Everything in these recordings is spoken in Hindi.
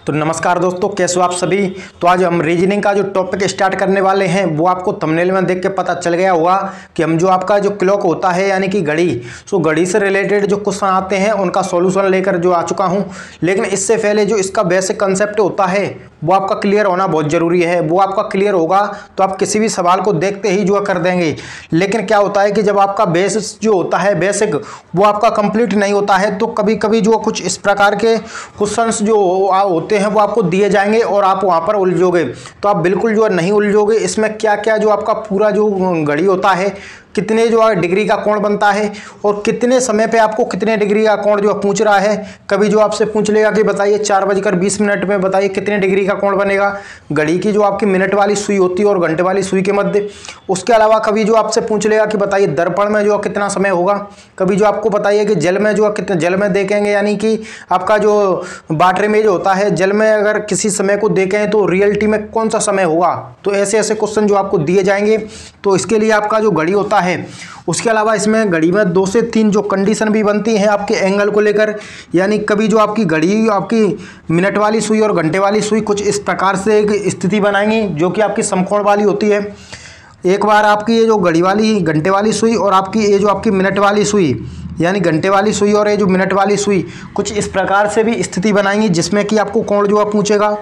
तो नमस्कार दोस्तों, कैसे हो आप सभी। तो आज हम रीजनिंग का जो टॉपिक स्टार्ट करने वाले हैं वो आपको थंबनेल में देख के पता चल गया होगा कि हम जो आपका जो क्लॉक होता है यानी कि घड़ी, सो घड़ी से रिलेटेड जो क्वेश्चन आते हैं उनका सॉल्यूशन लेकर जो आ चुका हूं। लेकिन इससे पहले जो इसका बेसिक कंसेप्ट होता है वो आपका क्लियर होना बहुत ज़रूरी है। वो आपका क्लियर होगा तो आप किसी भी सवाल को देखते ही जो कर देंगे। लेकिन क्या होता है कि जब आपका बेस जो होता है बेसिक वो आपका कंप्लीट नहीं होता है तो कभी कभी जो कुछ इस प्रकार के क्वेश्चंस जो होते हैं वो आपको दिए जाएंगे और आप वहाँ पर उलझोगे। तो आप बिल्कुल जो नहीं उलझोगे। इसमें क्या क्या जो आपका पूरा जो घड़ी होता है, कितने जो डिग्री का कोण बनता है और कितने समय पे आपको कितने डिग्री का कोण जो पूछ रहा है। कभी जो आपसे पूछ लेगा कि बताइए 4:20 में बताइए कितने डिग्री का कोण बनेगा। घड़ी की जो आपकी मिनट वाली सुई होती है और घंटे वाली सुई के मध्य। उसके अलावा कभी जो आपसे पूछ लेगा कि बताइए दर्पण में जो कितना समय होगा। कभी जो आपको बताइए कि जल में जो कितने जल में देखेंगे यानी कि आपका जो वाटर में जो होता है जल में अगर किसी समय को देखें तो रियलिटी में कौन सा समय होगा। तो ऐसे ऐसे क्वेश्चन जो आपको दिए जाएंगे। तो इसके लिए आपका जो घड़ी होता है, उसके अलावा इसमें घड़ी में 2 से 3 जो कंडीशन भी बनती हैं आपके एंगल को लेकर। यानी कभी जो आपकी घड़ी आपकी मिनट वाली सुई और घंटे वाली सुई कुछ इस प्रकार से एक स्थिति बनाएंगी जो कि आपकी समकोण वाली होती है। एक बार आपकी ये जो घड़ी वाली घंटे वाली सुई और आपकी ये जो आपकी मिनट वाली सुई यानी घंटे वाली सुई और ये जो मिनट वाली सुई कुछ इस प्रकार से भी स्थिति बनाएंगी जिसमें कि आपको कोण जो है पूछेगा।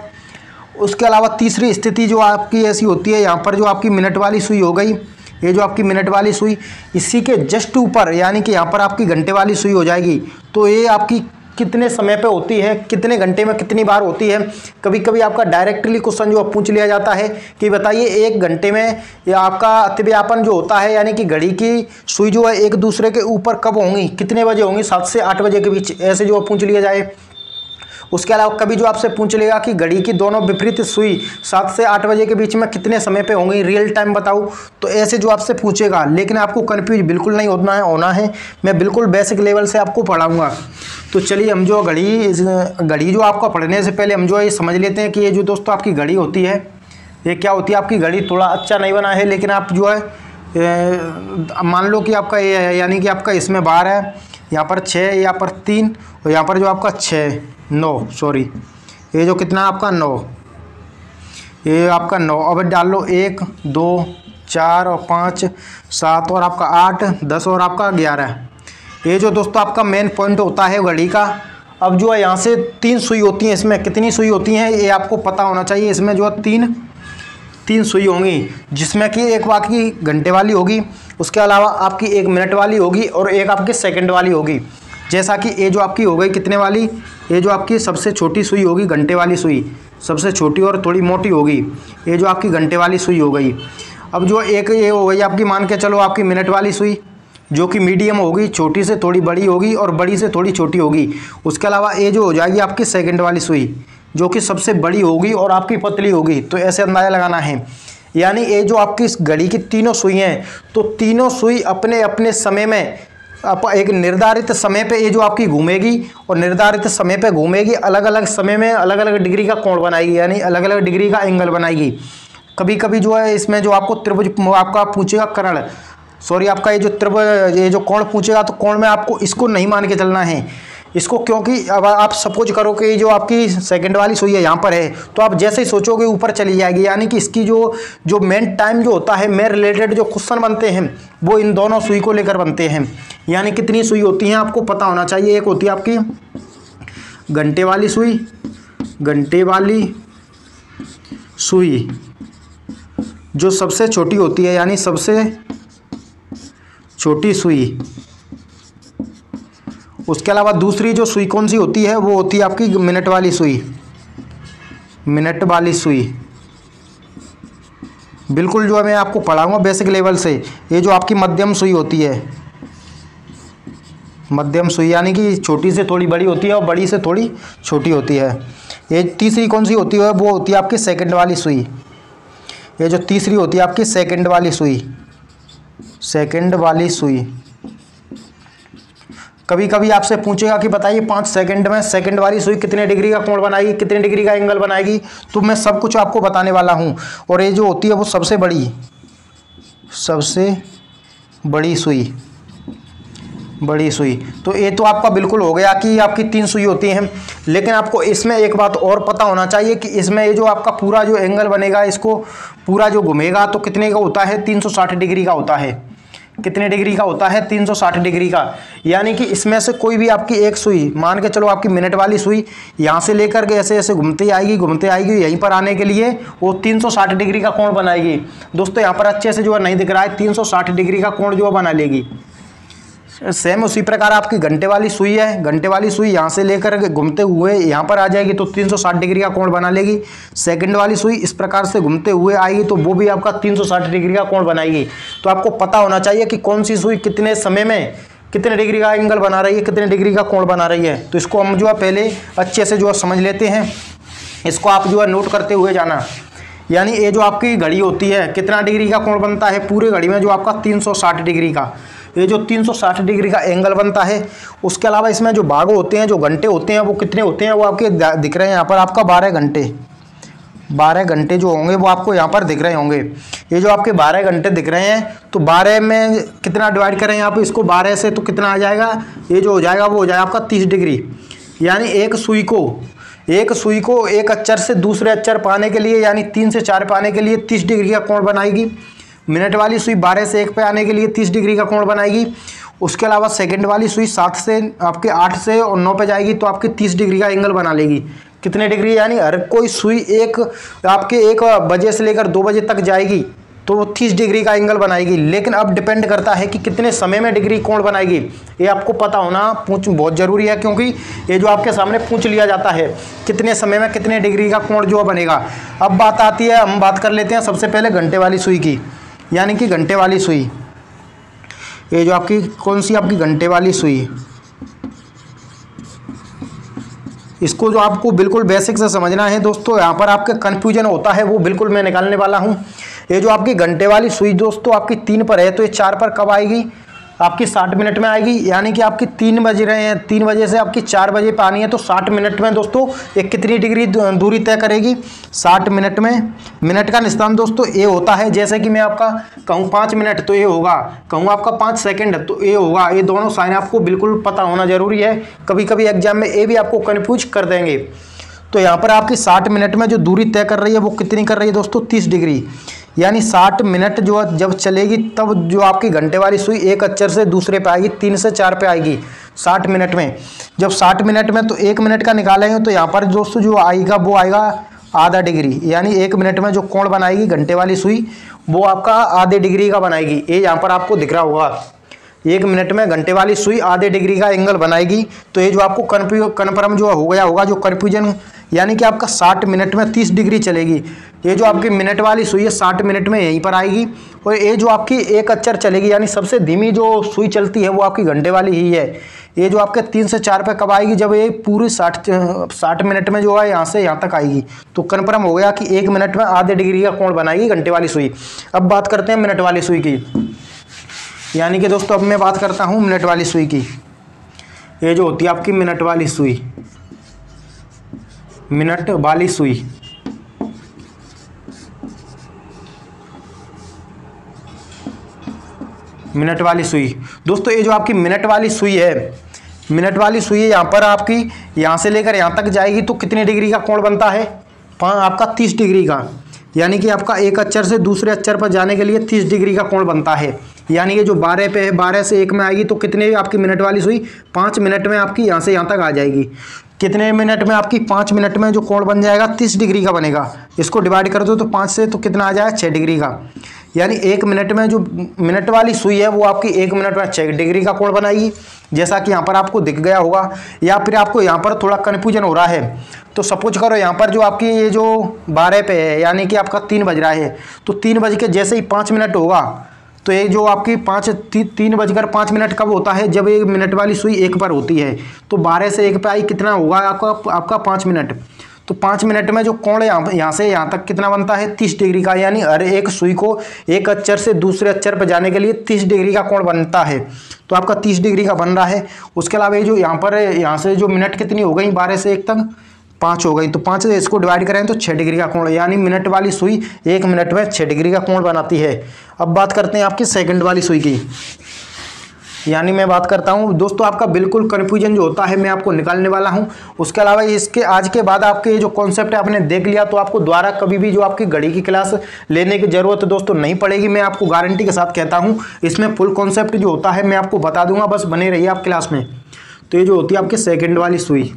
उसके अलावा तीसरी स्थिति जो आपकी ऐसी होती है, यहाँ पर जो आपकी मिनट वाली सुई हो गई, ये जो आपकी मिनट वाली सुई इसी के जस्ट ऊपर यानी कि यहाँ पर आपकी घंटे वाली सुई हो जाएगी। तो ये आपकी कितने समय पे होती है, कितने घंटे में कितनी बार होती है। कभी कभी आपका डायरेक्टली क्वेश्चन जो पूछ लिया जाता है कि बताइए 1 घंटे में या आपका अतिव्यापन जो होता है यानी कि घड़ी की सुई जो है एक दूसरे के ऊपर कब होंगी, कितने बजे होंगी, 7 से 8 बजे के बीच, ऐसे जो पूछ लिया जाए। उसके अलावा कभी जो आपसे पूछ लेगा कि घड़ी की दोनों विपरीत सुई 7 से 8 बजे के बीच में कितने समय पे होंगी, रियल टाइम बताओ। तो ऐसे जो आपसे पूछेगा। लेकिन आपको कंफ्यूज बिल्कुल नहीं होना है। मैं बिल्कुल बेसिक लेवल से आपको पढ़ाऊंगा। तो चलिए हम जो घड़ी जो आपको पढ़ने से पहले हम जो ये समझ लेते हैं कि ये जो दोस्तों आपकी घड़ी होती है ये क्या होती है। आपकी घड़ी थोड़ा अच्छा नहीं बना है लेकिन आप जो है मान लो कि आपका ये है यानी कि आपका इसमें 12 है, यहाँ पर 6, यहाँ पर 3 और यहाँ पर जो आपका 9 सॉरी ये जो कितना आपका 9, ये आपका 9। अब डाल लो 1 2 4 और 5 7 और आपका 8 10 और आपका 11। ये जो दोस्तों आपका मेन पॉइंट होता है घड़ी का। अब जो है यहाँ से 3 सुई होती हैं। इसमें कितनी सुई होती हैं ये आपको पता होना चाहिए। इसमें जो है 3 सुई होंगी जिसमें कि एक आपकी घंटे वाली होगी, उसके अलावा आपकी 1 मिनट वाली होगी और एक आपकी सेकंड वाली होगी। जैसा कि ये जो आपकी हो गई कितने वाली, ये जो आपकी सबसे छोटी सुई होगी घंटे वाली सुई, सबसे छोटी और थोड़ी मोटी होगी। ये जो आपकी घंटे वाली सुई हो गई। अब जो एक ये हो गई आपकी, मान के चलो आपकी मिनट वाली सुई जो कि मीडियम होगी, छोटी से थोड़ी बड़ी होगी और बड़ी से थोड़ी छोटी होगी। उसके अलावा ये जो हो जाएगी आपकी सेकंड वाली सुई जो कि सबसे बड़ी होगी और आपकी पतली होगी। तो ऐसे अंदाज़ा लगाना है। यानी ये जो आपकी इस घड़ी की तीनों सुई हैं तो तीनों सुई अपने अपने समय में एक निर्धारित समय पे ये जो आपकी घूमेगी और निर्धारित समय पे घूमेगी, अलग अलग समय में अलग अलग डिग्री का कोण बनाएगी यानी अलग अलग डिग्री का एंगल बनाएगी। कभी कभी जो है इसमें जो आपको त्रिभुज आपका पूछेगा कर्ण, सॉरी आपका ये जो त्रिभुज ये जो कोण पूछेगा तो कोण में आपको इसको नहीं मान के चलना है इसको, क्योंकि अब आप सपोज करो कि जो आपकी सेकंड वाली सुई है यहाँ पर है तो आप जैसे ही सोचोगे ऊपर चली जाएगी। यानी कि इसकी जो मेन टाइम जो होता है मेन रिलेटेड जो क्वेश्चन बनते हैं वो इन दोनों सुई को लेकर बनते हैं। यानी कितनी सुई होती हैं आपको पता होना चाहिए। एक होती है आपकी घंटे वाली सुई, घंटे वाली सुई जो सबसे छोटी होती है यानी सबसे छोटी सुई। उसके अलावा दूसरी जो सुई कौन सी होती है वो होती है आपकी मिनट वाली सुई, मिनट वाली सुई। बिल्कुल जो है मैं आपको पढ़ाऊंगा बेसिक लेवल से। ये जो आपकी मध्यम सुई होती है, मध्यम सुई यानी कि छोटी से थोड़ी बड़ी होती है और बड़ी से थोड़ी छोटी होती है। ये तीसरी कौन सी होती है वो होती है आपकी सेकंड वाली सुई। ये जो तीसरी होती है आपकी सेकंड वाली सुई, सेकंड वाली सुई। कभी कभी आपसे पूछेगा कि बताइए 5 सेकंड में सेकंड वाली सुई कितने डिग्री का कोण बनाएगी, कितने डिग्री का एंगल बनाएगी। तो मैं सब कुछ आपको बताने वाला हूं। और ये जो होती है वो सबसे बड़ी सुई, बड़ी सुई। तो ये तो आपका बिल्कुल हो गया कि आपकी 3 सुई होती हैं। लेकिन आपको इसमें एक बात और पता होना चाहिए कि इसमें ये जो आपका पूरा जो एंगल बनेगा, इसको पूरा जो घूमेगा तो कितने का होता है, 360 डिग्री का होता है। कितने डिग्री का होता है, 360 डिग्री का। यानी कि इसमें से कोई भी आपकी एक सुई, मान के चलो आपकी मिनट वाली सुई यहाँ से लेकर के ऐसे ऐसे घूमती आएगी यहीं पर आने के लिए वो 360 डिग्री का कोण बनाएगी। दोस्तों यहाँ पर अच्छे से जो है नहीं दिख रहा है, 360 डिग्री का कोण जो है बना लेगी। सेम उसी प्रकार आपकी घंटे वाली सुई है, घंटे वाली सुई यहाँ से लेकर घूमते हुए यहाँ पर आ जाएगी तो 360 डिग्री का कोण बना लेगी। सेकंड वाली सुई इस प्रकार से घूमते हुए आएगी तो वो भी आपका 360 डिग्री का कोण बनाएगी। तो आपको पता होना चाहिए कि कौन सी सुई कितने समय में कितने डिग्री का एंगल बना रही है, कितने डिग्री का कोण बना रही है। तो इसको हम जो है पहले अच्छे से जो है समझ लेते हैं। इसको आप जो है नोट करते हुए जाना। यानी ये जो आपकी घड़ी होती है कितना डिग्री का कोण बनता है, पूरे घड़ी में जो आपका 360 डिग्री का, ये जो 360 डिग्री का एंगल बनता है। उसके अलावा इसमें जो भाग होते हैं, जो घंटे होते हैं, वो कितने होते हैं वो आपके दिख रहे हैं यहाँ पर आपका 12 घंटे। 12 घंटे जो होंगे वो आपको यहाँ पर दिख रहे होंगे। ये जो आपके 12 घंटे दिख रहे हैं तो 12 में कितना डिवाइड करें यहाँ पर इसको 12 से, तो कितना आ जाएगा, ये जो हो जाएगा वो हो जाएगा आपका 30 डिग्री। यानी एक सुई को एक अक्षर से दूसरे अक्षर पाने के लिए, यानी 3 से 4 पाने के लिए 30 डिग्री का कोण बनाएगी। मिनट वाली सुई 12 से 1 पे आने के लिए 30 डिग्री का कोण बनाएगी। उसके अलावा सेकंड वाली सुई 7 से आपके 8 से और 9 पे जाएगी तो आपकी 30 डिग्री का एंगल बना लेगी। कितने डिग्री, यानी हर कोई सुई एक आपके 1 बजे से लेकर 2 बजे तक जाएगी तो वो 30 डिग्री का एंगल बनाएगी। लेकिन अब डिपेंड करता है कि कितने समय में डिग्री कोण बनाएगी, ये आपको पता होना बहुत ज़रूरी है, क्योंकि ये जो आपके सामने पूछ लिया जाता है कितने समय में कितने डिग्री का कोण जो बनेगा। अब बात आती है, हम बात कर लेते हैं सबसे पहले घंटे वाली सुई की। यानी कि घंटे वाली सुई, ये जो आपकी कौन सी आपकी घंटे वाली सुई, इसको जो आपको बिल्कुल बेसिक से समझना है दोस्तों। यहाँ पर आपके कन्फ्यूजन होता है वो बिल्कुल मैं निकालने वाला हूँ। ये जो आपकी घंटे वाली सुई दोस्तों आपकी 3 पर है तो ये 4 पर कब आएगी, आपकी 60 मिनट में आएगी। यानी कि आपकी 3 बज रहे हैं, 3 बजे से आपकी 4 बजे पे आनी है तो 60 मिनट में दोस्तों एक कितनी डिग्री दूरी तय करेगी, 60 मिनट में। मिनट का निशान दोस्तों ये होता है, जैसे कि मैं आपका कहूँ 5 मिनट तो ये होगा, कहूँ आपका 5 सेकंड तो ये होगा। ये दोनों साइन आपको बिल्कुल पता होना जरूरी है, कभी कभी एग्जाम में ये भी आपको कन्फ्यूज कर देंगे। तो यहाँ पर आपकी 60 मिनट में जो दूरी तय कर रही है वो कितनी कर रही है दोस्तों, 30 डिग्री। यानी 60 मिनट जो जब चलेगी तब जो आपकी घंटे वाली सुई एक अक्षर से दूसरे पे आएगी, 3 से 4 पे आएगी 60 मिनट में। जब 60 मिनट में तो 1 मिनट का निकालेंगे तो यहाँ पर दोस्तों जो आएगा वो आएगा आधा डिग्री। यानी 1 मिनट में जो कोण बनाएगी घंटे वाली सुई वो आपका आधे डिग्री का बनाएगी। ये यहाँ पर आपको दिख रहा होगा, 1 मिनट में घंटे वाली सुई आधे डिग्री का एंगल बनाएगी। तो ये जो आपको कन्फर्म जो हो गया होगा जो कन्फ्यूजन, यानी कि आपका 60 मिनट में 30 डिग्री चलेगी। ये जो आपकी मिनट वाली सुई है 60 मिनट में यहीं पर आएगी। और ये जो आपकी एक अक्षर चलेगी, यानी सबसे धीमी जो सुई चलती है वो आपकी घंटे वाली ही है। ये जो आपके 3 से 4 पे कब आएगी, जब ये पूरी 60 मिनट में जो है यहाँ से यहाँ तक आएगी। तो कन्फर्म हो गया कि 1 मिनट में आधे डिग्री का कोण बनाएगी घंटे वाली सुई। अब बात करते हैं मिनट वाली सुई की। यानी कि दोस्तों अब मैं बात करता हूँ मिनट वाली सुई की। ये जो होती है आपकी मिनट वाली सुई, मिनट वाली सुई, मिनट वाली सुई दोस्तों, ये जो आपकी मिनट वाली सुई है, मिनट वाली सुई यहाँ पर आपकी यहाँ से लेकर यहाँ तक जाएगी तो कितने डिग्री का कोण बनता है, आपका 30 डिग्री का। यानी कि आपका एक अक्षर से दूसरे अक्षर पर जाने के लिए 30 डिग्री का कोण बनता है। यानी ये जो 12 पे है, 12 से 1 में आएगी तो कितने आपकी मिनट वाली सुई 5 मिनट में आपकी यहाँ से यहाँ तक आ जाएगी। कितने मिनट में आपकी 5 मिनट में जो कोण बन जाएगा 30 डिग्री का बनेगा। इसको डिवाइड कर दो तो 5 से तो कितना आ जाएगा 6 डिग्री का। यानी 1 मिनट में जो मिनट वाली सुई है वो आपकी 1 मिनट में 6 डिग्री का कोण बनाएगी, जैसा कि यहाँ पर आपको दिख गया होगा। या फिर आपको यहाँ पर थोड़ा कन्फ्यूजन हो रहा है तो सपोज करो यहाँ पर जो आपकी ये जो 12 पे है, यानी कि आपका 3 बज रहा है तो 3 बज के जैसे ही 5 मिनट होगा तो ये जो आपकी 3 बजकर 5 मिनट कब होता है, जब एक मिनट वाली सुई 1 पर होती है। तो 12 से 1 पे आई कितना होगा आपका 5 मिनट। तो 5 मिनट में जो कोण यहाँ से यहाँ तक कितना बनता है 30 डिग्री का। यानी हर एक सुई को एक अक्षर से दूसरे अक्षर पर जाने के लिए 30 डिग्री का कोण बनता है। तो आपका 30 डिग्री का बन रहा है। उसके अलावा ये जो यहाँ पर यहाँ से जो मिनट कितनी हो गई 12 से 1 तक 5 हो गई, तो 5 से इसको डिवाइड करें तो 6 डिग्री का कोण। यानी मिनट वाली सुई 1 मिनट में 6 डिग्री का कोण बनाती है। अब बात करते हैं आपकी सेकंड वाली सुई की। यानी मैं बात करता हूँ दोस्तों, आपका बिल्कुल कन्फ्यूजन जो होता है मैं आपको निकालने वाला हूँ। उसके अलावा इसके आज के बाद आपके ये जो कॉन्सेप्ट है आपने देख लिया तो आपको दोबारा कभी भी जो आपकी घड़ी की क्लास लेने की ज़रूरत दोस्तों नहीं पड़ेगी। मैं आपको गारंटी के साथ कहता हूँ, इसमें फुल कॉन्सेप्ट जो होता है मैं आपको बता दूंगा, बस बने रहिए आप क्लास में। तो ये जो होती है आपकी सेकेंड वाली सुई,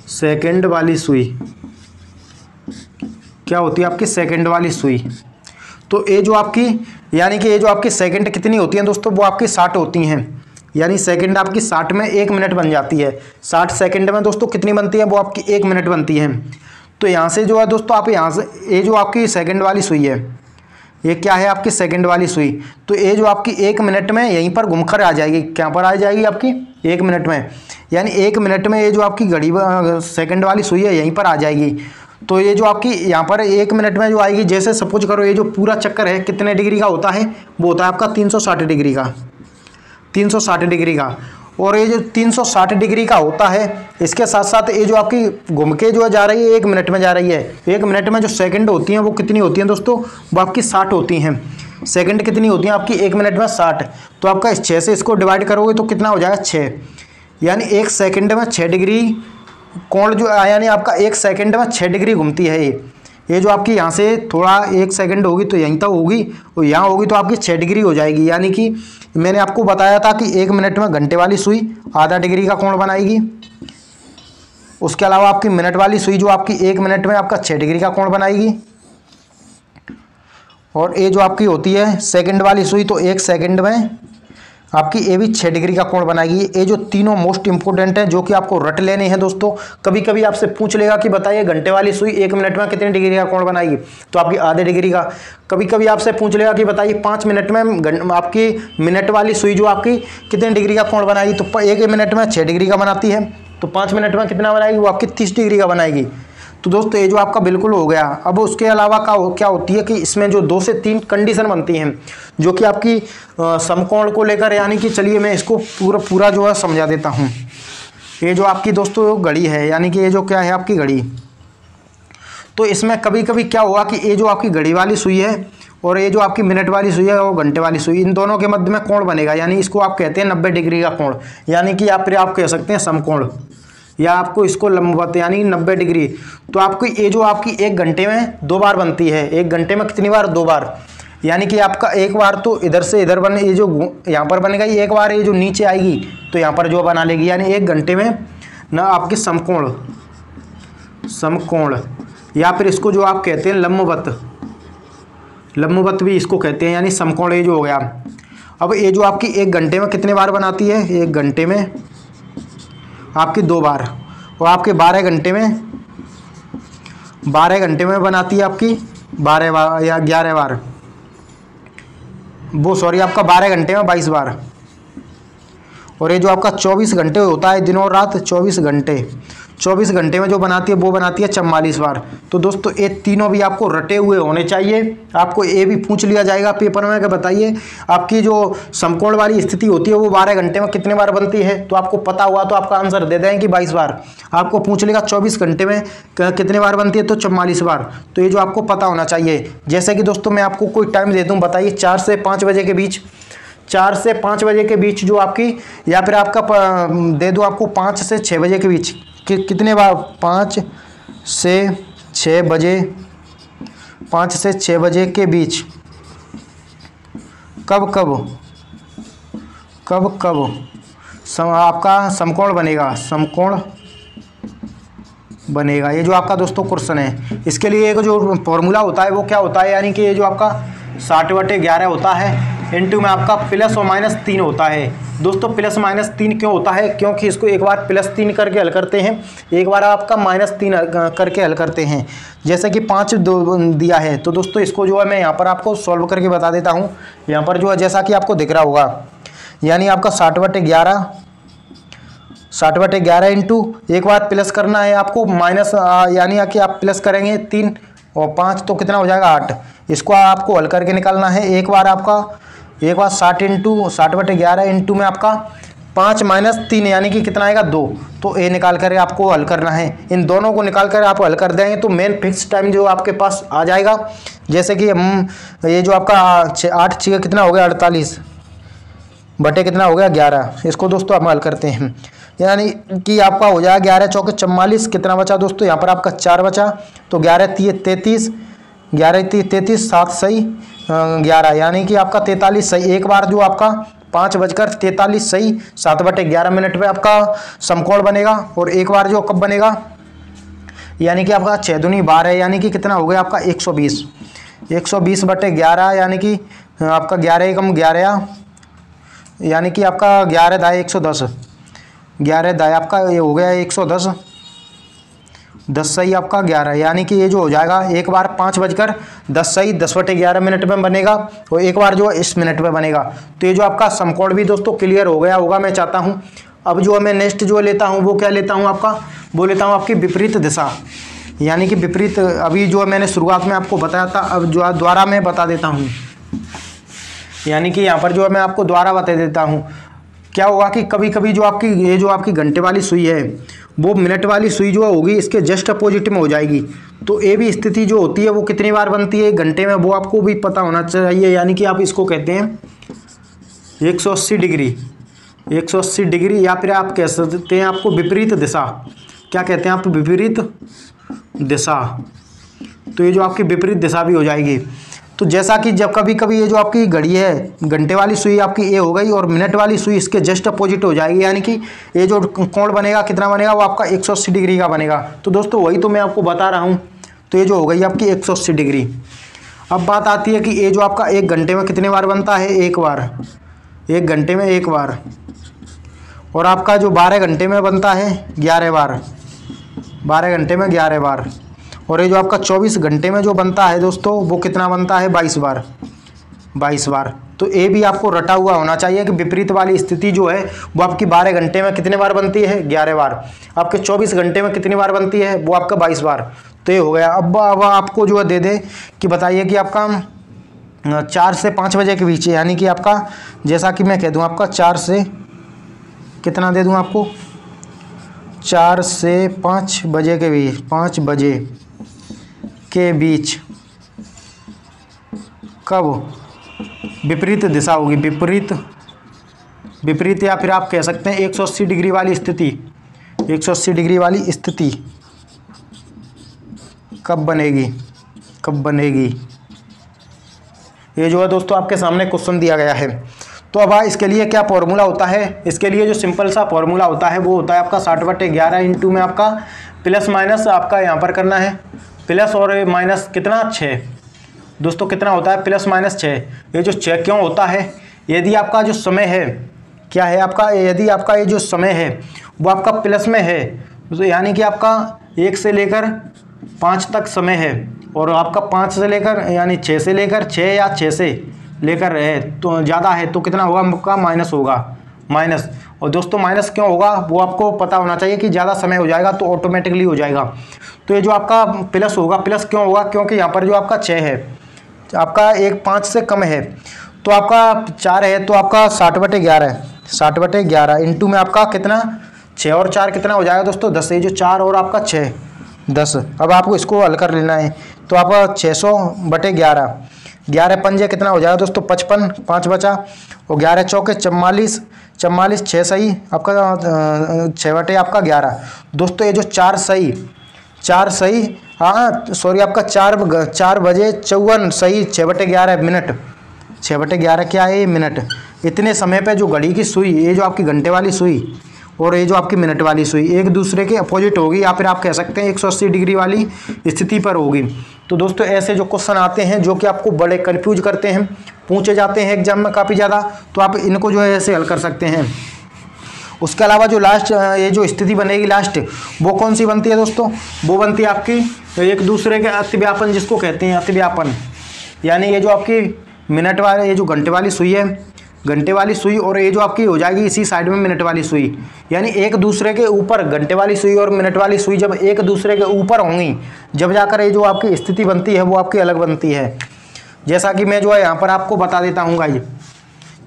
सेकेंड वाली सुई क्या होती है आपकी सेकेंड वाली सुई। तो ये जो आपकी यानी कि ये जो आपकी सेकंड कितनी होती हैं दोस्तों, वो आपकी 60 होती हैं। यानी सेकंड आपकी 60 में 1 मिनट बन जाती है। 60 सेकंड में दोस्तों कितनी बनती है, वो आपकी 1 मिनट बनती है। तो यहाँ से जो है दोस्तों आप यहाँ से ये जो आपकी सेकंड वाली सुई है, ये क्या है आपकी सेकंड वाली सुई। तो ये जो आपकी 1 मिनट में यहीं पर घूमकर आ जाएगी, क्या पर आ जाएगी आपकी 1 मिनट में। यानी 1 मिनट में ये जो आपकी घड़ी सेकंड वाली सुई है यहीं पर आ जाएगी। तो ये जो आपकी यहाँ पर 1 मिनट में जो आएगी, जैसे सपोज करो ये जो पूरा चक्कर है कितने डिग्री का होता है, वो होता है आपका 360 डिग्री का, 360 डिग्री का। और ये जो 360 डिग्री का होता है, इसके साथ साथ ये जो आपकी घूम के जो जा रही है 1 मिनट में जा रही है। 1 मिनट में जो सेकंड होती हैं वो कितनी होती हैं दोस्तों, वो आपकी 60 होती हैं। सेकंड कितनी होती हैं आपकी 1 मिनट में 60। तो आपका 6 से इसको डिवाइड करोगे तो कितना हो जाएगा 6। यानी 1 सेकंड में 6 डिग्री कोण जो यानी आपका 1 सेकंड में 6 डिग्री घूमती है ये जो आपकी यहाँ से थोड़ा 1 सेकंड होगी तो यहीं तक होगी और यहाँ होगी तो आपकी 6 डिग्री हो जाएगी। यानी कि मैंने आपको बताया था कि 1 मिनट में घंटे वाली सुई आधा डिग्री का कोण बनाएगी। उसके अलावा आपकी मिनट वाली सुई जो आपकी 1 मिनट में आपका 6 डिग्री का कोण बनाएगी। और ये जो आपकी होती है सेकंड वाली सुई, तो 1 सेकंड में आपकी ये भी 6 डिग्री का कोण बनाएगी। ये जो तीनों मोस्ट इंपोर्टेंट हैं जो कि आपको रट लेने हैं दोस्तों। कभी कभी आपसे पूछ लेगा कि बताइए घंटे वाली सुई 1 मिनट में कितने डिग्री का कोण बनाएगी, तो आपकी आधे डिग्री का। कभी कभी आपसे पूछ लेगा कि बताइए 5 मिनट में आपकी मिनट वाली सुई जो आपकी कितने डिग्री का कोण बनाएगी, तो 1 मिनट में 6 डिग्री का बनाती है, तो 5 मिनट में कितना बनाएगी, वो आपकी 30 डिग्री का बनाएगी। तो दोस्तों ये जो आपका बिल्कुल हो गया। अब उसके अलावा क्या होती है कि इसमें जो 2 से 3 कंडीशन बनती हैं जो कि आपकी समकोण को लेकर, यानी कि चलिए मैं इसको पूरा जो है समझा देता हूँ। ये जो आपकी दोस्तों घड़ी है, यानी कि ये जो क्या है आपकी घड़ी, तो इसमें कभी कभी क्या हुआ कि ये जो आपकी घड़ी वाली सुई है और ये जो आपकी मिनट वाली सुई है और घंटे वाली सुई, इन दोनों के मध्य में कोण बनेगा। यानी इसको आप कहते हैं 90 डिग्री का कोण, यानी कि आप कह सकते हैं समकोण, या आपको इसको लंबवत यानी 90 डिग्री। तो आपको ये जो आपकी 1 घंटे में 2 बार बनती है। 1 घंटे में कितनी बार, 2 बार। यानी कि आपका एक बार तो इधर से इधर बने, ये जो यहाँ पर बनेगा, ये एक बार ये जो नीचे आएगी तो यहाँ पर जो बना लेगी। यानी 1 घंटे में ना आपके समकोण, या फिर इसको जो आप कहते हैं लंबवत भी इसको कहते हैं, यानी समकोण ये जो हो गया। अब ये जो आपकी 1 घंटे में कितने बार बनाती है, 1 घंटे में आपकी 2 बार, और आपके 12 घंटे में बनाती है आपकी 12 बार या 11 बार, वो सॉरी आपका 12 घंटे में 22 बार। और ये जो आपका 24 घंटे होता है दिन और रात, 24 घंटे में जो बनाती है वो बनाती है 44 बार। तो दोस्तों ये तीनों भी आपको रटे हुए होने चाहिए। आपको ये भी पूछ लिया जाएगा पेपर में कि बताइए आपकी जो समकोण वाली स्थिति होती है वो 12 घंटे में कितने बार बनती है, तो आपको पता हुआ तो आपका आंसर दे दें कि 22 बार। आपको पूछ लेगा 24 घंटे में कितने बार बनती है, तो 44 बार। तो ये जो आपको पता होना चाहिए। जैसे कि दोस्तों मैं आपको कोई टाइम दे दूँ, बताइए 4 से 5 बजे के बीच, 4 से 5 बजे के बीच जो आपकी, या फिर आपका दे दूँ आपको 5 से 6 बजे के बीच कितने बार, 5 से 6 बजे के बीच कब आपका समकोण बनेगा। ये जो आपका दोस्तों क्वेश्चन है, इसके लिए एक जो फॉर्मूला होता है वो क्या होता है, यानी कि ये जो आपका 60/11 होता है इनटू में आपका +-3 होता है। दोस्तों +-3 क्यों होता है, क्योंकि इसको एक बार +3 करके हल करते हैं, एक बार आपका -3 करके हल करते हैं। जैसे कि 5 दिया है, तो दोस्तों इसको जो है मैं यहाँ पर आपको सॉल्व करके बता देता हूँ। यहाँ पर जो है जैसा कि आपको दिख रहा होगा, यानी आपका 60/11 इंटू एक बार प्लस करना है आपको माइनस, यानी कि आप प्लस करेंगे 3 और 5 तो कितना हो जाएगा 8। इसको आपको हल करके निकालना है। एक बार 60/11 इंटू में आपका 5 - 3 यानी कि कितना आएगा 2। तो ये निकाल कर आपको हल करना है। इन दोनों को निकाल कर आप हल कर देंगे तो मेन फिक्स टाइम जो आपके पास आ जाएगा। जैसे कि हम ये जो आपका 8 6 कितना हो गया 48, बटे कितना हो गया 11। इसको दोस्तों हम हल करते हैं, यानी कि आपका हो जाएगा 11 चौके 44, कितना बचा दोस्तों यहाँ पर आपका 4 बचा, तो 11 33, 11 33, 7 सही 11, यानी कि आपका 43 सही। एक बार जो आपका 5:43 सही 7/11 मिनट में आपका समकोण बनेगा। और एक बार जो कब बनेगा, यानी कि आपका 6 दूनी 12, यानी कि कितना हो गया आपका 120, 120/11, यानी कि आपका 11 एकम 11, यानी कि आपका 11 दाए 110, 11 दाए आपका ये हो गया 110, 10 सही आपका 11, यानी कि ये जो हो जाएगा एक बार 5:10 सही 10/11 मिनट में बनेगा, और एक बार जो इस मिनट में बनेगा। तो ये जो आपका समकोण भी दोस्तों क्लियर हो गया होगा मैं चाहता हूँ। अब जो मैं नेक्स्ट जो लेता हूँ वो क्या लेता हूँ आपका, वो लेता हूँ आपकी विपरीत दिशा, यानी कि विपरीत। अभी जो मैंने शुरुआत में आपको बताया था, अब जो द्वारा मैं बता देता हूँ, यानी कि यहाँ पर जो मैं आपको द्वारा बता देता हूँ। क्या होगा कि कभी कभी जो आपकी ये जो आपकी घंटे वाली सुई है वो मिनट वाली सुई जो होगी इसके जस्ट अपोजिट में हो जाएगी। तो ए भी स्थिति जो होती है वो कितनी बार बनती है घंटे में, वो आपको भी पता होना चाहिए। यानी कि आप इसको कहते हैं 180 डिग्री, 180 डिग्री, या फिर आप कह सकते हैं आपको विपरीत दिशा। क्या कहते हैं आप, विपरीत दिशा। तो ये जो आपकी विपरीत दिशा भी हो जाएगी। तो जैसा कि जब कभी कभी ये जो आपकी घड़ी है घंटे वाली सुई आपकी ए हो गई और मिनट वाली सुई इसके जस्ट अपोजिट हो जाएगी, यानी कि ये जो कोण बनेगा कितना बनेगा, वो आपका 180 डिग्री का बनेगा। तो दोस्तों वही तो मैं आपको बता रहा हूँ। तो ये जो हो गई आपकी 180 डिग्री। अब बात आती है कि ये जो आपका 1 घंटे में कितने बार बनता है, 1 बार, 1 घंटे में 1 बार। और आपका जो 12 घंटे में बनता है 11 बार, 12 घंटे में 11 बार। और ये जो आपका 24 घंटे में जो बनता है दोस्तों वो कितना बनता है, 22 बार, 22 बार। तो ये भी आपको रटा हुआ होना चाहिए कि विपरीत वाली स्थिति जो है वो आपकी 12 घंटे में कितने बार बनती है, 11 बार। आपके 24 घंटे में कितनी बार बनती है, वो आपका 22 बार। तो ये हो गया। अब आपको जो है दे दे कि बताइए कि आपका 4 से 5 बजे के बीच, यानी कि आपका जैसा कि मैं कह दूँ आपका 4 से कितना दे दूँ आपको, 4 से 5 बजे के बीच, 5 बजे के बीच कब विपरीत दिशा होगी, विपरीत या फिर आप कह सकते हैं 180 डिग्री वाली स्थिति, 180 डिग्री वाली स्थिति कब बनेगी, कब बनेगी। ये जो है दोस्तों आपके सामने क्वेश्चन दिया गया है। तो अब इसके लिए क्या फॉर्मूला होता है, इसके लिए जो सिंपल सा फॉर्मूला होता है वो होता है आपका 60/11 इंटू में आपका प्लस माइनस आपका यहाँ पर करना है, प्लस और माइनस कितना 6 दोस्तों, कितना होता है प्लस माइनस 6। ये जो 6 क्यों होता है, यदि आपका जो समय है क्या है आपका, यदि आपका ये जो समय है वो आपका प्लस में है, यानी कि आपका 1 से लेकर 5 तक समय है, और आपका 5 से लेकर यानी 6 से लेकर 6 या 6 से लेकर है तो ज़्यादा है, तो कितना होगा आपका माइनस होगा, माइनस। और दोस्तों माइनस क्यों होगा वो आपको पता होना चाहिए कि ज़्यादा समय हो जाएगा तो ऑटोमेटिकली हो जाएगा। तो ये जो आपका प्लस होगा, प्लस क्यों होगा, क्योंकि यहाँ पर जो आपका 6 है आपका 1 5 से कम है, तो आपका 4 है, तो आपका 60/11 है, 60/11 इंटू में आपका कितना 6 और 4 कितना हो जाएगा दोस्तों 10। ये जो 4 और आपका 6 10। अब आपको इसको हल कर लेना है, तो आपका 600/11, 11 पंजे कितना हो जाएगा दोस्तों 55, 5 बचा, और 11 चौके 44, 44 6 सही आपका 6 आपका 11। दोस्तों ये जो 4 सही, 4 सही, हाँ सॉरी आपका 4 बजे 54 सही 6/11 मिनट, 6/11 क्या है ये मिनट। इतने समय पे जो घड़ी की सुई, ये जो आपकी घंटे वाली सुई और ये जो आपकी मिनट वाली सुई एक दूसरे के अपोजिट होगी, या फिर आप कह सकते हैं 180 डिग्री वाली स्थिति पर होगी। तो दोस्तों ऐसे जो क्वेश्चन आते हैं जो कि आपको बड़े कंफ्यूज करते हैं, पूछे जाते हैं एग्जाम में काफ़ी ज़्यादा, तो आप इनको जो है ऐसे हल कर सकते हैं। उसके अलावा जो लास्ट ये जो स्थिति बनेगी लास्ट, वो कौन सी बनती है दोस्तों, वो बनती है आपकी एक दूसरे के अतिव्यापन, जिसको कहते हैं अतिव्यापन। यानी ये जो आपकी मिनट वाले ये जो घंटे वाली सुई है, घंटे वाली सुई, और ये जो आपकी हो जाएगी इसी साइड में मिनट वाली सुई, यानी एक दूसरे के ऊपर घंटे वाली सुई और मिनट वाली सुई जब एक दूसरे के ऊपर होंगी जब जाकर ये जो आपकी स्थिति बनती है वो आपकी अलग बनती है। जैसा कि मैं जो है यहाँ पर आपको बता देता हूँ गाइस,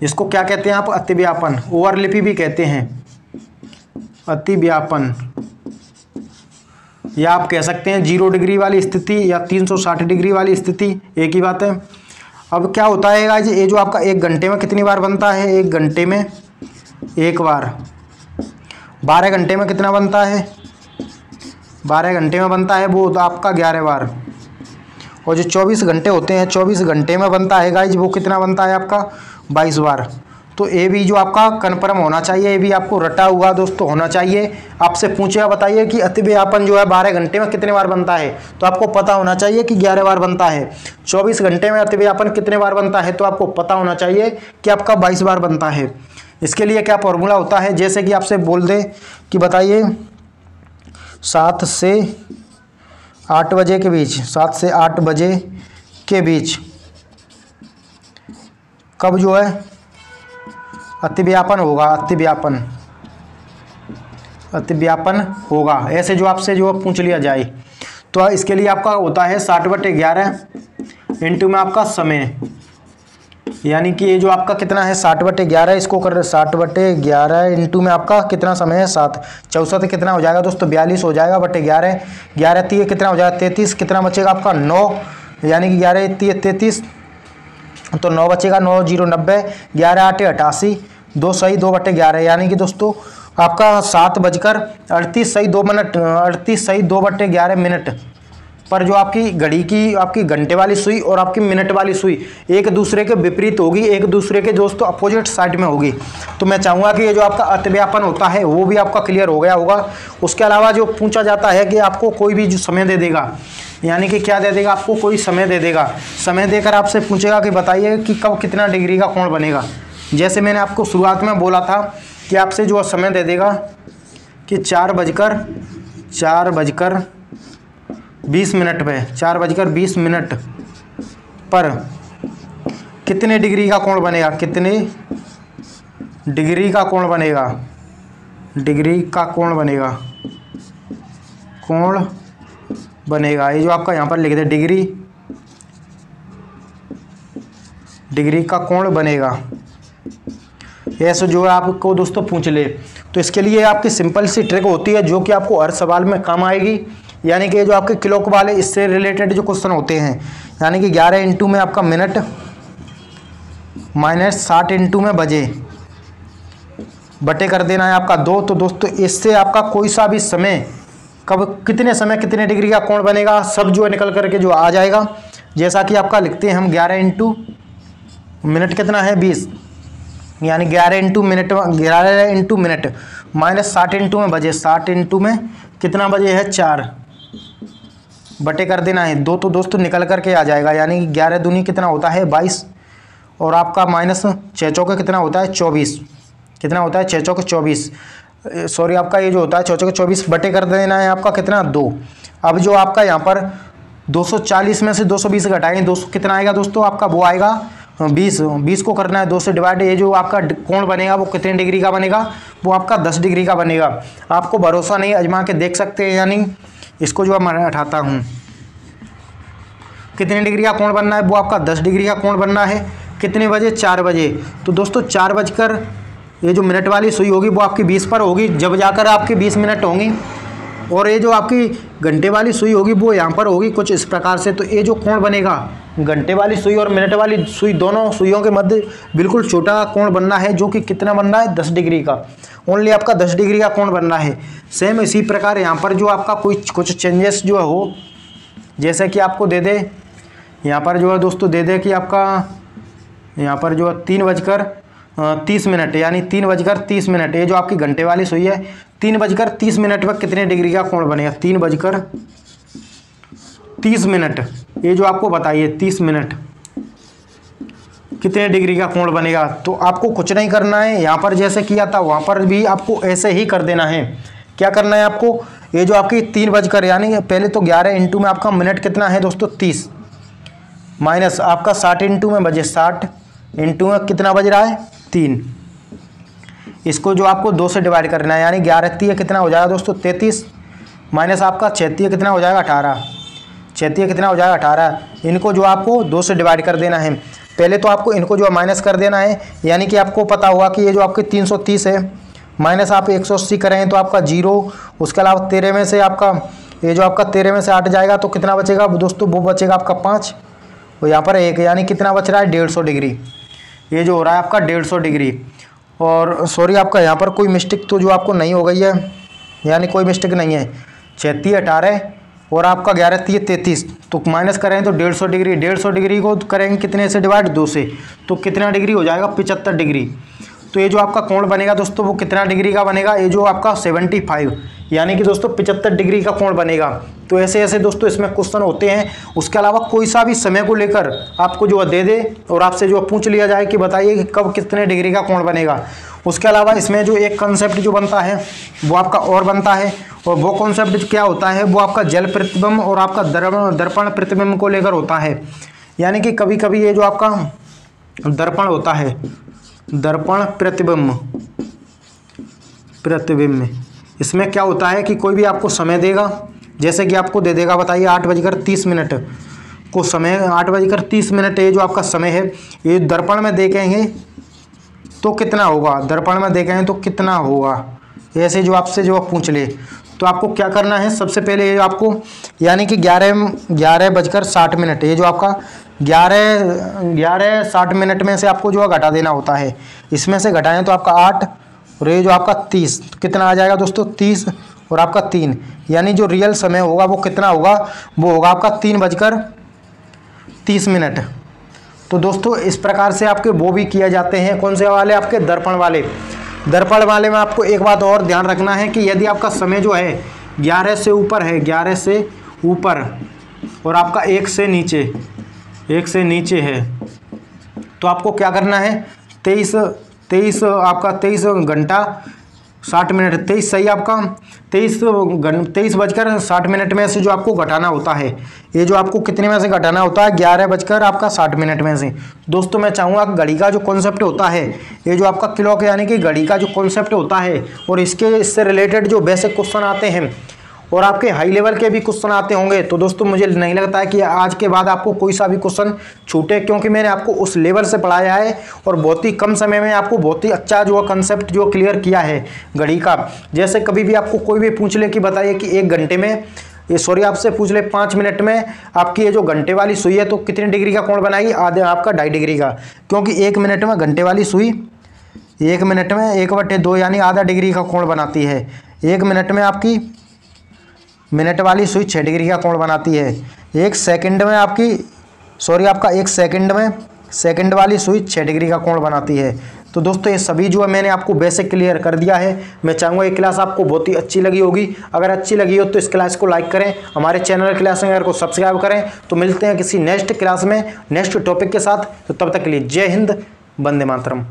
इसको क्या कहते हैं आप, अतिव्यापन, ओवरलिपी भी कहते हैं, अतिव्यापन, या आप कह सकते हैं 0 डिग्री वाली स्थिति या 360 डिग्री वाली स्थिति, एक ही बात है। अब क्या होता है गाइस, ये जो आपका 1 घंटे में कितनी बार बनता है, 1 घंटे में 1 बार, 12 घंटे में कितना बनता है, 12 घंटे में बनता है वो आपका 11 बार। और जो 24 घंटे होते हैं, 24 घंटे में बनता है गाइस वो कितना बनता है आपका 22 बार। तो ये भी जो आपका कन्फर्म होना चाहिए, ये भी आपको रटा हुआ दोस्तों होना चाहिए। आपसे पूछेगा बताइए कि अतिव्यापन जो है 12 घंटे में कितने बार बनता है, तो आपको पता होना चाहिए कि 11 बार बनता है। 24 घंटे में अतिव्यापन कितने बार बनता है, तो आपको पता होना चाहिए कि आपका 22 बार बनता है। इसके लिए क्या फॉर्मूला होता है, जैसे कि आपसे बोल दे कि बताइए 7 से 8 बजे के बीच, 7 से 8 बजे के बीच कब जो है अतिव्यापन होगा, अतिव्यापन होगा, ऐसे जो आपसे जो पूछ लिया जाए। तो इसके लिए आपका होता है 60/11 इंटू में आपका समय, यानी कि ये जो आपका कितना है 60/11, इसको कर 60/11 इंटू में आपका कितना समय है 7, 64 कितना हो जाएगा दोस्तों 42 हो जाएगा बटे 11, 11 3 कितना हो जाएगा 33, कितना बचेगा आपका 9, यानी कि 11 3 33, तो 9 बचेगा, 9 0 90, 11 8 88, 2 सही 2/11, यानी कि दोस्तों आपका 7:38 सही 2 मिनट, 38 सही 2/11 मिनट पर जो आपकी घड़ी की आपकी घंटे वाली सुई और आपकी मिनट वाली सुई एक दूसरे के विपरीत होगी, एक दूसरे के दोस्तों अपोजिट साइड में होगी। तो मैं चाहूँगा कि ये जो आपका अतिव्यापन होता है वो भी आपका क्लियर हो गया होगा। उसके अलावा जो पूछा जाता है कि आपको कोई भी जो समय दे देगा, यानी कि क्या दे देगा, आपको कोई समय दे देगा, समय देकर आपसे पूछेगा कि बताइए कि कब कितना डिग्री का कोण बनेगा। जैसे मैंने आपको शुरुआत में बोला था कि आपसे जो समय दे देगा कि 4:20 मिनट पे, 4:20 मिनट पर कितने डिग्री का कोण बनेगा, कितने डिग्री का कोण बनेगा, डिग्री का कोण बनेगा, कोण बनेगा। ये जो आपका यहाँ पर लिख दे डिग्री का कोण बनेगा, ऐसे जो आपको दोस्तों पूछ ले। तो इसके लिए आपकी सिंपल सी ट्रिक होती है जो कि आपको हर सवाल में काम आएगी, यानी कि जो आपके क्लॉक वाले इससे रिलेटेड जो क्वेश्चन होते हैं, यानी कि 11 इंटू में आपका मिनट माइनस 60 इंटू में बजे बटे कर देना है आपका 2। तो दोस्तों इससे आपका कोई सा भी समय कब कितने समय कितने डिग्री का कोण बनेगा सब जो है निकल करके जो आ जाएगा। जैसा कि आपका लिखते हैं हम 11 इंटू मिनट कितना है 20, यानी 11 इंटू मिनट माइनस 60 इंटू में बजे, 60 इंटू में कितना बजे है 4 बटे कर देना है 2। तो दोस्तों निकल करके आ जाएगा, यानी 11 दूनी कितना होता है 22 और आपका माइनस 6 चौके कितना होता है 24, कितना होता है 6 चौके 24, सॉरी आपका ये जो होता है 6 चौके 24 बटे कर देना है आपका कितना 2। अब जो आपका यहाँ पर 240 में से 220 घटाएंगे 200 कितना आएगा दोस्तों आपका वो आएगा 20 को करना है 2 से डिवाइड। ये जो आपका कोण बनेगा वो कितने डिग्री का बनेगा, वो आपका 10 डिग्री का बनेगा। आपको भरोसा नहीं आजमा के देख सकते हैं, यानी इसको जो मैं हटाता हूँ कितने डिग्री का कोण बनना है, वो आपका 10 डिग्री का कोण बनना है। कितने बजे 4 बजे। तो दोस्तों 4 बजकर ये जो मिनट वाली सुई होगी वो आपकी 20 पर होगी जब जाकर आपकी 20 मिनट होंगी, और ये जो आपकी घंटे वाली सुई होगी वो यहाँ पर होगी कुछ इस प्रकार से। तो ये जो कोण बनेगा घंटे वाली सुई और मिनट वाली सुई दोनों सुइयों के मध्य बिल्कुल छोटा कोण बनना है जो कि कितना बनना है 10 डिग्री का, ओनली आपका 10 डिग्री का कोण बनना है। सेम इसी प्रकार यहाँ पर जो आपका कुछ चेंजेस जो हो, जैसे कि आपको दे दे यहाँ पर जो है दोस्तों दे दे कि आपका यहाँ पर जो है 3:30 मिनट, यानी 3:30 मिनट, ये जो आपकी घंटे वाली सुई है 3:30 मिनट पर कितने डिग्री का कोण बनेगा, 3:30 मिनट, ये जो आपको बताइए 30 मिनट कितने डिग्री का कोण बनेगा। तो आपको कुछ नहीं करना है, यहाँ पर जैसे किया था वहाँ पर भी आपको ऐसे ही कर देना है। क्या करना है आपको, ये जो आपकी 3 बजकर यानी पहले तो 11 इंटू में आपका मिनट कितना है दोस्तों 30 माइनस आपका 60 इंटू में बजे 60 इंटू में कितना बज रहा है 3, इसको जो आपको 2 से डिवाइड करना है, यानी 11 3 कितना हो जाएगा दोस्तों 33 माइनस आपका 36 कितना हो जाएगा 18, 36 कितना हो जाएगा 18। इनको जो आपको 2 से डिवाइड कर देना है। पहले तो आपको इनको जो माइनस कर देना है, यानी कि आपको पता होगा कि ये जो आपकी 330 है माइनस आप 180 करें तो आपका 0, उसके अलावा 13 में से आपका ये जो आपका 13 में से 8 जाएगा तो कितना बचेगा दोस्तों, वो बचेगा आपका 5, और यहाँ पर 1 यानी कितना बच रहा है 150 डिग्री। ये जो हो रहा है आपका 150 डिग्री। और सॉरी आपका यहाँ पर कोई मिस्टेक तो जो आपको नहीं हो गई है, यानी कोई मिस्टेक नहीं है। 36 18 और आपका 11 3 33, तो माइनस करें तो 150 डिग्री। 150 डिग्री को करेंगे कितने से डिवाइड 2 से, तो कितना डिग्री हो जाएगा 75 डिग्री। तो ये जो आपका कोण बनेगा दोस्तों वो कितना डिग्री का बनेगा, ये जो आपका 75 यानी कि दोस्तों 75 डिग्री का कोण बनेगा। तो ऐसे ऐसे दोस्तों इसमें क्वेश्चन होते हैं। उसके अलावा कोई सा भी समय को लेकर आपको जो दे दे और आपसे जो पूछ लिया जाए कि बताइए कि कब कितने डिग्री का कोण बनेगा। उसके अलावा इसमें जो एक कंसेप्ट जो बनता है वो आपका और बनता है, और वो कॉन्सेप्ट क्या होता है वो आपका जल प्रतिबिंब और आपका दर्पण प्रतिबिंब को लेकर होता है। यानी कि कभी कभी ये जो आपका दर्पण होता है, दर्पण प्रतिबिंब, इसमें क्या होता है कि कोई भी आपको समय देगा, जैसे कि आपको दे देगा बताइए 8:30 को समय, 8:30 ये जो आपका समय है ये दर्पण में देखेंगे तो कितना होगा, दर्पण में देखेंगे तो कितना होगा, ऐसे जो आपसे जो पूछ ले। तो आपको क्या करना है, सबसे पहले ये आपको यानी कि 11:60 ये जो आपका 11:60 में से आपको जो है घटा देना होता है। इसमें से घटाएं तो आपका 8 और ये जो आपका 30, तो कितना आ जाएगा दोस्तों 30 और आपका 3, यानी जो रियल समय होगा वो कितना होगा, वो होगा आपका 3:30। तो दोस्तों इस प्रकार से आपके वो भी किया जाते हैं। कौन से वाले, आपके दर्पण वाले। दर्पण वाले में आपको एक बात और ध्यान रखना है कि यदि आपका समय जो है 11 से ऊपर है, 11 से ऊपर और आपका 1 से नीचे है, तो आपको क्या करना है 23 आपका 23 घंटा 60 मिनट, 23 सही आपका 23:60 में से जो आपको घटाना होता है, ये जो आपको कितने में से घटाना होता है 11:60 में से। दोस्तों मैं चाहूँगा कि घड़ी का जो कॉन्सेप्ट होता है, ये जो आपका क्लॉक यानी कि घड़ी का जो कॉन्सेप्ट होता है और इससे रिलेटेड जो बेसिक क्वेश्चन आते हैं और आपके हाई लेवल के भी क्वेश्चन आते होंगे, तो दोस्तों मुझे नहीं लगता है कि आज के बाद आपको कोई सा भी क्वेश्चन छूटे, क्योंकि मैंने आपको उस लेवल से पढ़ाया है और बहुत ही कम समय में आपको बहुत ही अच्छा जो कंसेप्ट जो क्लियर किया है घड़ी का। जैसे कभी भी आपको कोई भी पूछ ले कि बताइए कि 1 घंटे में, ये सॉरी आपसे पूछ ले 5 मिनट में आपकी ये जो घंटे वाली सुई है तो कितने डिग्री का कोण बनाएगी, आधे आपका 2.5 डिग्री का, क्योंकि 1 मिनट में घंटे वाली सुई 1 मिनट में 1/2 यानी आधा डिग्री का कोण बनाती है। 1 मिनट में आपकी मिनट वाली सुई 6 डिग्री का कोण बनाती है। 1 सेकंड में आपकी सॉरी आपका 1 सेकंड में सेकंड वाली सुई 6 डिग्री का कोण बनाती है। तो दोस्तों ये सभी जो है मैंने आपको बेसिक क्लियर कर दिया है। मैं चाहूँगा ये क्लास आपको बहुत ही अच्छी लगी होगी। अगर अच्छी लगी हो तो इस क्लास को लाइक करें, हमारे चैनल क्लास में को सब्सक्राइब करें। तो मिलते हैं किसी नेक्स्ट क्लास में नेक्स्ट टॉपिक के साथ। तो तब तक के लिए जय हिंद, वंदे मातरम।